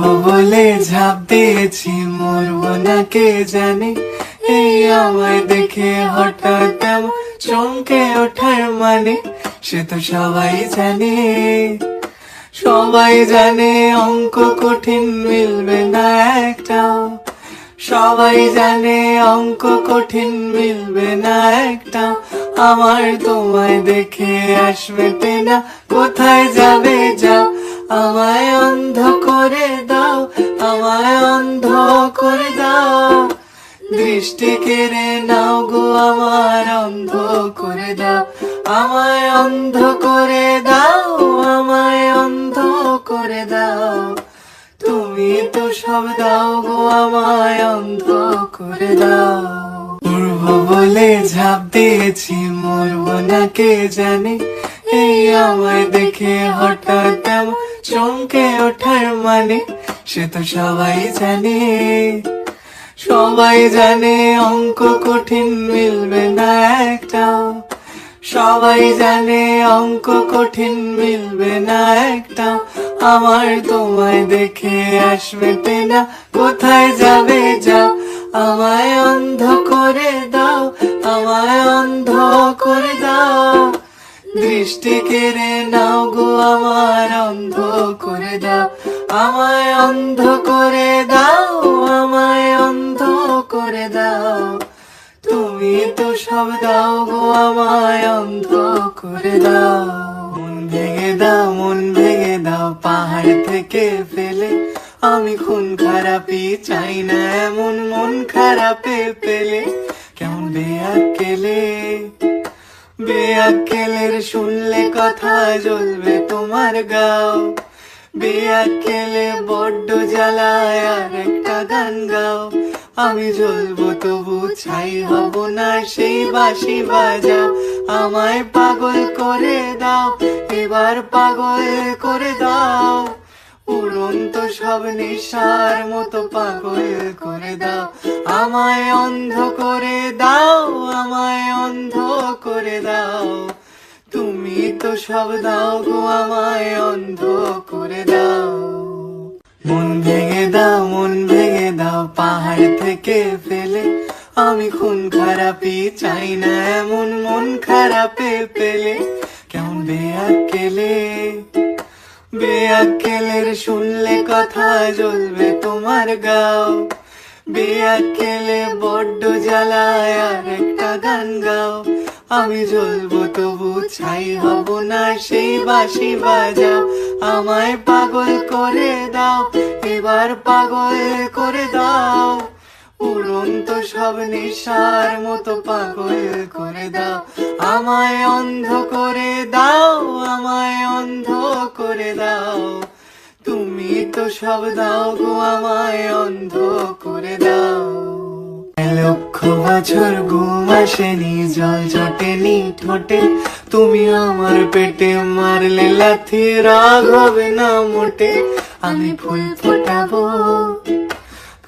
উড়বো বলে ঝাঁপ দিয়েছি, মরবো না কে জানে। এই আমায় দেখে হঠাৎ এমন চমকে ওঠার মানে, সে তো সবাই জানে। সবাই জানে অঙ্ক কঠিন মিলবে না একটাও, সবাই জানে অঙ্ক কঠিন মিলবে না একটাও। আমার তোমায় দেখে আসবে না, কোথায় যাবে যাও। আমায় অন্ধ করে দাও, আমায় অন্ধ করে দাও। দৃষ্টি কেড়ে নাও গো আমার, অন্ধ করে দাও। আমায় অন্ধ করে দাও, আমায় অন্ধ করে দাও। তুমি তো সব দাও গো আমায়, অন্ধ করে দাও। উড়বো বলে ঝাঁপ দিয়েছি, মরবো না কে জানে। এই আমায় দেখে হঠাৎ এমন চমকে ওঠার মানে, সে তো সবাই জানে। সবাই জানে অঙ্ক কঠিন মিলবে না একটাও, সবাই জানে অঙ্ক কঠিন মিলবে না একটাও। আমার তোমায় দেখে আসবে না, কোথায় যাবে যাও। আমায় অন্ধ করে দাও, আমায় অন্ধ করে দাও। দৃষ্টি কেড়ে নাও গো আমার, অন্ধ করে দাও। আমায় অন্ধ করে দাও, আমায় অন্ধ করে দাও। তুমি তো সব দাও গো আমায়, অন্ধ করে দাও। মন ভেঙে দাও, মন ভেঙে দাও পাহাড় থেকে ফেলে। আমি খুন খারাপি চাই না এমন মন খারাপে পেলে। কেমন বেয়াক্কেলে, বেয়াক্কেলের শুনলে কথা জ্বলবে তোমার গাও। বেয়াক্কেলে বড্ড জ্বালায়, আর একটা গান গাও। আমি জ্বলবো তবু ছাই হব না, সেই বাঁশি বাজাও। আমায় পাগল করে দাও, এবার পাগল করে দাও। উড়ন্ত সব নেশার মতো পাগল করে দাও। আমায় অন্ধ করে দাও, আমায় অন্ধ করে দাও। তুমি তো সব দাও গো আমায়, অন্ধ করে দাও। মন ভেঙে দাও, মন ভেঙে দাও পাহাড় থেকে ফেলে। আমি খুন খারাপি চাই না এমন মন খারাপে পেলে। কেমন বেয়াক্কেলে, বেয়াক্কেলের শুনলে কথা জ্বলবে তোমার গাও। বেয়াক্কেলে বড্ড জ্বালায়, আর একটা গান গাও। আমি জ্বলবো তবু ছাই হব না, সেই বাঁশি বাজাও। আমায় পাগল করে দাও, এবার পাগল করে দাও। উড়ন্ত সব নেশার মতো পাগল করে দাও। আমায় অন্ধ করে দাও, আমায় অন্ধ করে দাও। তুমি তো সব দাও গো আমায়, অন্ধ করে দাও। লক্ষ বছর ঘুম আসেনি, জল জটেনি ঠোঁটে। তুমি আমার পেটে মারলে লাথি, রাগ হবে না মোটে। আমি ফুল ফোটাবো,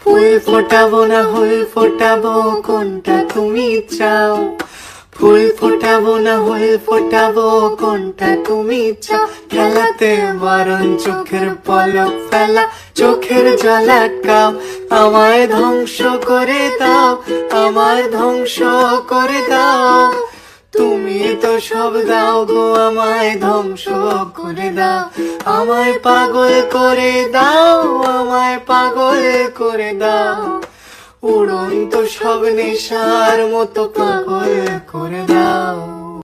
ফুল ফোটাবো না ফুল ফোটাবো, কোনটা তুমি চাও। ফুল ফোটাবো না ফুল ফোটাবো, কোনটা তুমি চাও। খেলাতে বারণ চোখের পলক ফেলা, চোখের জল আটকাও। আমায় ধ্বংস করে দাও, আমায় ধ্বংস করে দাও। তুমি তো সব দাও গো আমায়, ধ্বংস করে দাও। আমায় পাগল করে দাও, আমায় পাগল করে দাও। উড়ন্ত সব নেশার মতো পাগল করে দাও।